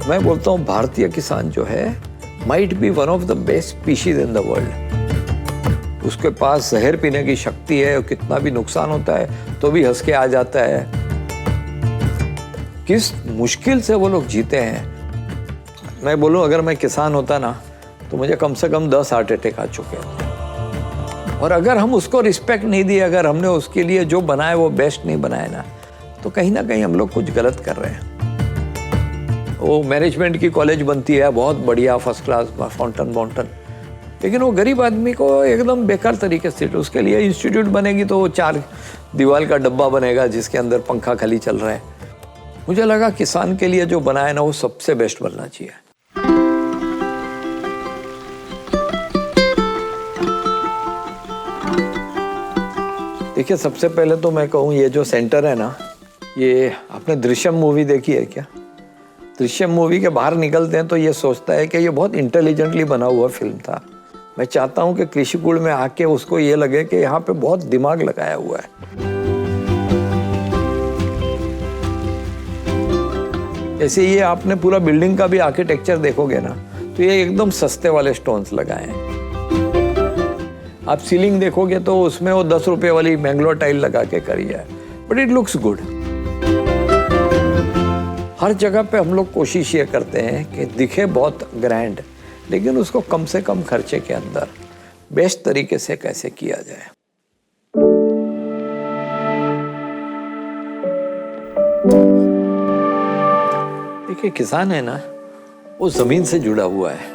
मैं बोलता हूँ भारतीय किसान जो है might be one of the best species in the world. उसके पास जहर पीने की शक्ति है और कितना भी नुकसान होता है तो भी हंस के आ जाता है। किस मुश्किल से वो लोग जीते हैं। मैं बोलूं अगर मैं किसान होता ना तो मुझे कम से कम 10 हार्ट अटैक आ चुके हैं। और अगर हम उसको रिस्पेक्ट नहीं दिए, अगर हमने उसके लिए जो बनाया वो बेस्ट नहीं बनाया ना, तो कहीं ना कहीं हम लोग कुछ गलत कर रहे हैं। वो मैनेजमेंट की कॉलेज बनती है, बहुत बढ़िया फर्स्ट क्लास फाउंटन, लेकिन वो गरीब आदमी को एकदम बेकार तरीके से, उसके लिए इंस्टीट्यूट बनेगी तो वो 4 दीवार का डब्बा बनेगा जिसके अंदर पंखा खाली चल रहा है। मुझे लगा किसान के लिए जो बनाया ना वो सबसे बेस्ट बनना चाहिए। देखिए, सबसे पहले तो मैं कहूँ ये जो सेंटर है ना, ये आपने दृश्यम मूवी देखी है क्या? दृश्यम मूवी के बाहर निकलते हैं तो ये सोचता है कि ये बहुत इंटेलिजेंटली बना हुआ फिल्म था। मैं चाहता हूँ कि कृषिकुल में आके उसको ये लगे कि यहाँ पे बहुत दिमाग लगाया हुआ है। जैसे ये आपने पूरा बिल्डिंग का भी आर्किटेक्चर देखोगे ना तो ये एकदम सस्ते वाले स्टोन्स लगाए हैं। आप सीलिंग देखोगे तो उसमें वो 10 रुपए वाली मैंगलोर टाइल लगा के करी है, बट इट लुक्स गुड। हर जगह पे हम लोग कोशिश ये करते हैं कि दिखे बहुत ग्रैंड, लेकिन उसको कम से कम खर्चे के अंदर बेस्ट तरीके से कैसे किया जाए। देखिए, किसान है ना, वो जमीन से जुड़ा हुआ है।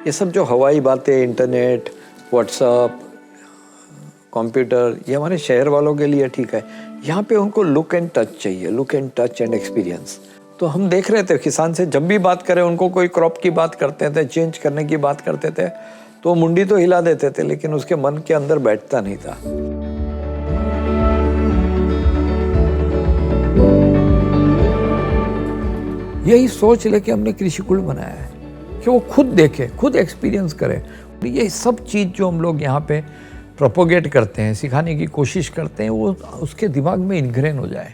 ये सब जो हवाई बातें, इंटरनेट, व्हाट्सएप, कंप्यूटर, ये हमारे शहर वालों के लिए ठीक है। यहाँ पे उनको लुक एंड टच चाहिए, look and touch and experience. तो हम देख रहे थे किसान से जब भी बात करें, उनको कोई क्रॉप की बात करते थे, चेंज करने की बात करते थे, तो मुंडी तो हिला देते थे, लेकिन उसके मन के अंदर बैठता नहीं था। यही सोच लेके हमने कृषिकुल बनाया है कि वो खुद देखे, खुद एक्सपीरियंस करे। ये सब चीज़ जो हम लोग यहाँ पे प्रोपोगेट करते हैं, सिखाने की कोशिश करते हैं, वो उसके दिमाग में इनग्रेन हो जाए।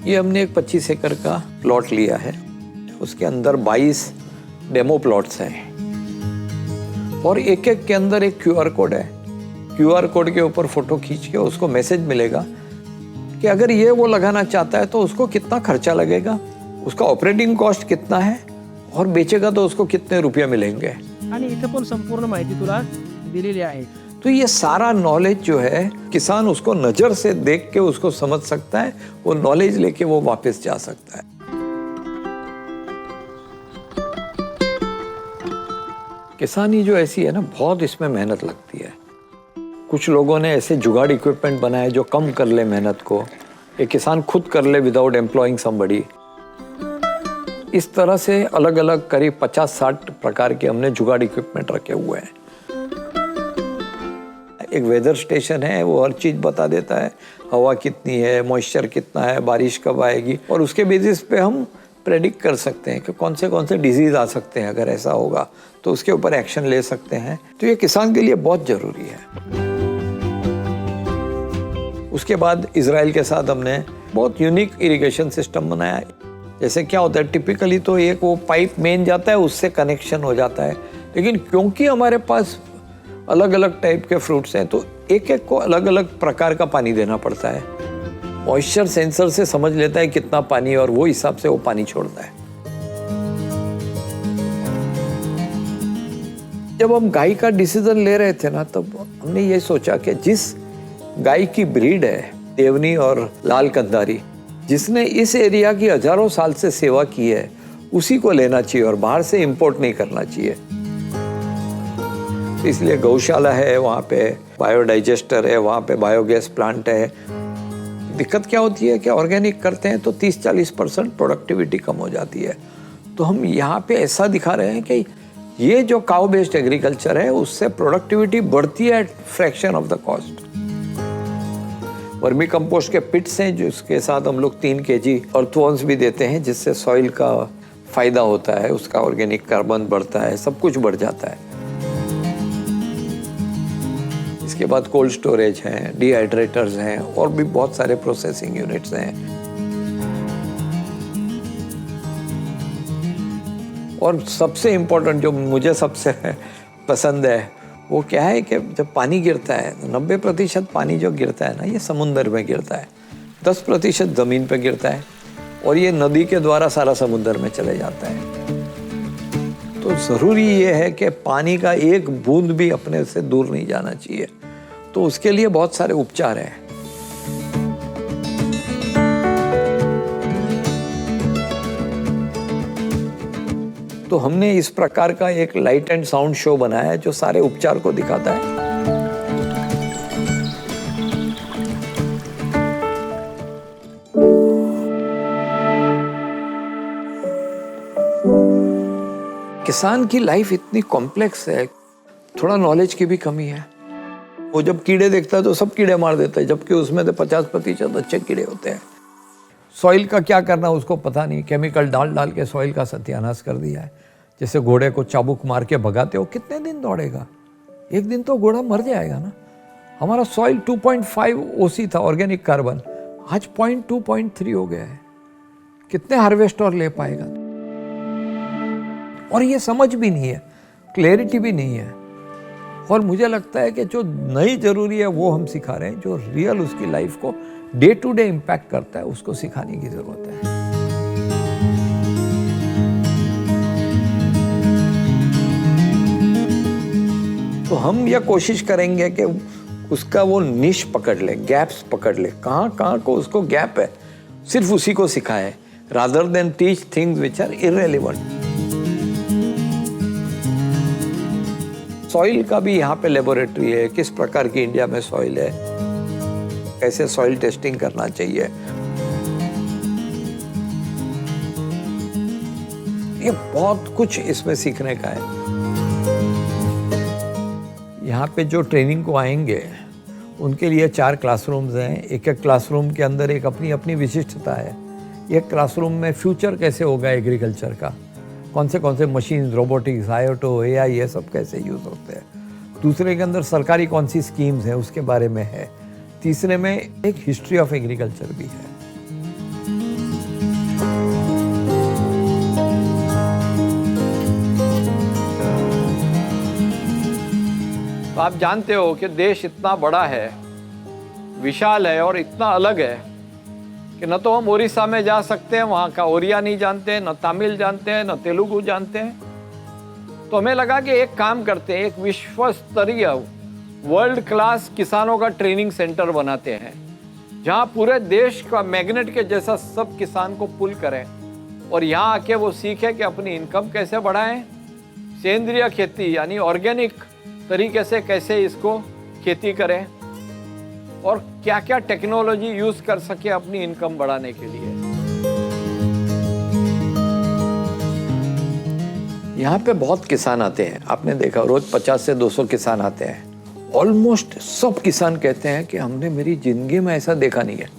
ये हमने एक 25 एकड़ का प्लॉट लिया है, उसके अंदर 22 डेमो प्लॉट्स हैं और एक एक के अंदर एक QR कोड है। QR कोड के ऊपर फोटो खींच के उसको मैसेज मिलेगा कि अगर ये वो लगाना चाहता है तो उसको कितना खर्चा लगेगा, उसका ऑपरेटिंग कॉस्ट कितना है और बेचेगा तो उसको कितने रुपये मिलेंगे। आणि इथं पण संपूर्ण माहिती तुला दिलेली आहे। तो ये सारा नॉलेज जो है किसान उसको नजर से देख के उसको समझ सकता है, वो नॉलेज लेके वो वापस जा सकता है। किसानी जो ऐसी है ना, बहुत इसमें मेहनत लगती है। कुछ लोगों ने ऐसे जुगाड़ इक्विपमेंट बनाए जो कम कर ले मेहनत को, एक किसान खुद कर ले विदाउट एम्प्लॉइंग समबडी। इस तरह से अलग अलग करीब 50-60 प्रकार के हमने जुगाड़ इक्विपमेंट रखे हुए हैं। एक वेदर स्टेशन है, वो हर चीज़ बता देता है, हवा कितनी है, मॉइस्चर कितना है, बारिश कब आएगी, और उसके बेसिस पे हम प्रेडिक्ट कर सकते हैं कि कौन से डिजीज आ सकते हैं। अगर ऐसा होगा तो उसके ऊपर एक्शन ले सकते हैं। तो ये किसान के लिए बहुत ज़रूरी है। उसके बाद इजराइल के साथ हमने बहुत यूनिक इरिगेशन सिस्टम बनाया। जैसे क्या होता है, टिपिकली तो एक वो पाइप मेन जाता है, उससे कनेक्शन हो जाता है, लेकिन क्योंकि हमारे पास अलग अलग टाइप के फ्रूट्स हैं तो एक एक को अलग अलग प्रकार का पानी देना पड़ता है। मॉइस्चर सेंसर से समझ लेता है कितना पानी और वो हिसाब से वो पानी छोड़ता है। जब हम गाय का डिसीजन ले रहे थे ना, तब हमने ये सोचा कि जिस गाय की ब्रीड है देवनी और लाल कंधारी, जिसने इस एरिया की हजारों साल से सेवा की है, उसी को लेना चाहिए और बाहर से इंपोर्ट नहीं करना चाहिए। इसलिए गौशाला है, वहाँ पे बायोडाइजेस्टर है, वहाँ पे बायोगैस प्लांट है। दिक्कत क्या होती है कि ऑर्गेनिक करते हैं तो 30-40% प्रोडक्टिविटी कम हो जाती है। तो हम यहाँ पे ऐसा दिखा रहे हैं कि ये जो काउ बेस्ड एग्रीकल्चर है उससे प्रोडक्टिविटी बढ़ती है at fraction of the cost. Vermicompost के पिट्स हैं जिसके साथ हम लोग 3 kg अर्थवॉर्म्स भी देते हैं, जिससे सॉइल का फायदा होता है, उसका ऑर्गेनिक कार्बन बढ़ता है, सब कुछ बढ़ जाता है। इसके बाद कोल्ड स्टोरेज हैं, डिहाइड्रेटर्स हैं और भी बहुत सारे प्रोसेसिंग यूनिट्स हैं। और सबसे इम्पोर्टेंट जो मुझे सबसे पसंद है वो क्या है कि जब पानी गिरता है 90% पानी जो गिरता है ना ये समुंदर में गिरता है, 10% ज़मीन पे गिरता है और ये नदी के द्वारा सारा समुंदर में चले जाता है। तो ज़रूरी ये है कि पानी का एक बूंद भी अपने से दूर नहीं जाना चाहिए। तो उसके लिए बहुत सारे उपचार हैं। तो हमने इस प्रकार का एक लाइट एंड साउंड शो बनाया है जो सारे उपचार को दिखाता है। किसान की लाइफ इतनी कॉम्प्लेक्स है, थोड़ा नॉलेज की भी कमी है। वो जब कीड़े देखता है तो सब कीड़े मार देता है, जबकि उसमें तो 50% अच्छे कीड़े होते हैं। सॉइल का क्या करना उसको पता नहीं, केमिकल डाल डाल के सॉइल का सत्यानाश कर दिया है। जैसे घोड़े को चाबुक मार के भगाते हो, कितने दिन दौड़ेगा? एक दिन तो घोड़ा मर जाएगा ना। हमारा सॉइल 2.5 OC था ऑर्गेनिक कार्बन, आज 0.2 0.3 हो गया है। कितने हार्वेस्टर ले पाएगा? और ये समझ भी नहीं है, क्लैरिटी भी नहीं है। और मुझे लगता है कि जो नई जरूरी है वो हम सिखा रहे हैं, जो रियल उसकी लाइफ को डे टू डे इम्पैक्ट करता है उसको सिखाने की जरूरत है। तो हम यह कोशिश करेंगे कि उसका वो निश पकड़ ले, गैप्स पकड़ ले, कहाँ कहाँ को उसको गैप है, सिर्फ उसी को सिखाए, rather than teach things which are irrelevant. Soil का भी यहाँ पे लेबोरेटरी है, किस प्रकार की इंडिया में सॉइल है, कैसे सॉइल टेस्टिंग करना चाहिए। ये बहुत कुछ इसमें सीखने का है। यहाँ पे जो ट्रेनिंग को आएंगे उनके लिए 4 क्लासरूम्स हैं। एक एक क्लासरूम के अंदर एक अपनी अपनी विशिष्टता है। एक क्लासरूम में फ्यूचर कैसे होगा एग्रीकल्चर का, कौन से मशीन, रोबोटिक्स, IoT, AI ये सब कैसे यूज़ होते हैं। दूसरे के अंदर सरकारी कौन सी स्कीम्स हैं उसके बारे में है। तीसरे में एक हिस्ट्री ऑफ एग्रीकल्चर भी है। तो आप जानते हो कि देश इतना बड़ा है, विशाल है और इतना अलग है कि न तो हम उड़ीसा में जा सकते हैं, वहाँ का ओरिया नहीं जानते, न तमिल जानते हैं, न तेलुगु जानते हैं। तो हमें लगा कि एक काम करते हैं, एक विश्व स्तरीय वर्ल्ड क्लास किसानों का ट्रेनिंग सेंटर बनाते हैं, जहाँ पूरे देश का मैग्नेट के जैसा सब किसान को पुल करें और यहाँ आके वो सीखे कि अपनी इनकम कैसे बढ़ाएं, सेंद्रीय खेती यानी ऑर्गेनिक तरीके से कैसे इसको खेती करें और क्या क्या टेक्नोलॉजी यूज कर सके अपनी इनकम बढ़ाने के लिए। यहाँ पे बहुत किसान आते हैं, आपने देखा रोज 50 से 200 किसान आते हैं। ऑलमोस्ट सब किसान कहते हैं कि हमने मेरी जिंदगी में ऐसा देखा नहीं है,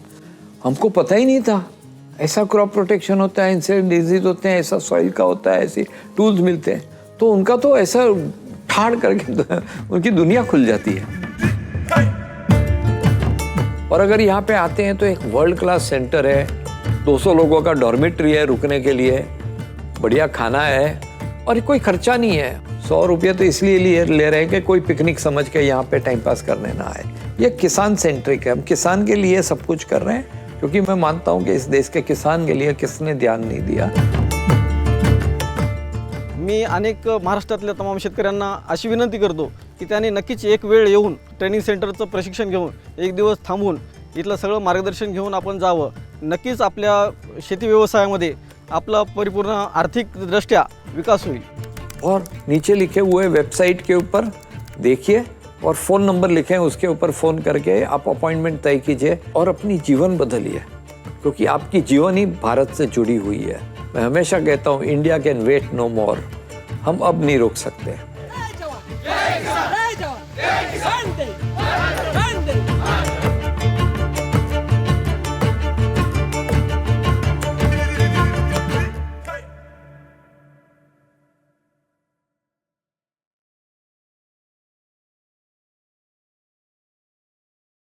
हमको पता ही नहीं था ऐसा क्रॉप प्रोटेक्शन होता है, इनसे डिजीज होते हैं, ऐसा सॉइल का होता है, ऐसे टूल्स मिलते हैं। तो उनका तो ऐसा ठाड़ करके उनकी दुनिया खुल जाती है। और अगर यहाँ पे आते हैं तो एक वर्ल्ड क्लास सेंटर है, 200 लोगों का डॉर्मेट्री है रुकने के लिए, बढ़िया खाना है और कोई खर्चा नहीं है। 100 रुपये तो इसलिए ले रहे हैं कि कोई पिकनिक समझ के यहाँ पे टाइम पास करने ना आए। ये किसान सेंट्रिक है, हम किसान के लिए सब कुछ कर रहे हैं, क्योंकि मैं मानता हूँ कि इस देश के किसान के लिए किसने ध्यान नहीं दिया। मी अनेक महाराष्ट्रातल्या तमाम शेतकऱ्यांना अशी विनंती करतो की त्यांनी नक्कीच एक वेळ येऊन ट्रेनिंग सेंटरचं प्रशिक्षण घेऊन एक दिवस थांबून इथलं सगळं मार्गदर्शन घेऊन आपण जावं। नक्कीच आपल्या शेती व्यवसायामध्ये आपला परिपूर्ण आर्थिकदृष्ट्या विकास होईल। और नीचे लिखे हुए वेबसाइट के ऊपर देखिए और फ़ोन नंबर लिखे हैं, उसके ऊपर फ़ोन करके आप अपॉइंटमेंट तय कीजिए और अपनी जीवन बदलिए, क्योंकि आपकी जीवन ही भारत से जुड़ी हुई है। मैं हमेशा कहता हूँ इंडिया कैन वेट नो मोर, हम अब नहीं रोक सकते। जय जवान जय किसान जय किसान जय किसान।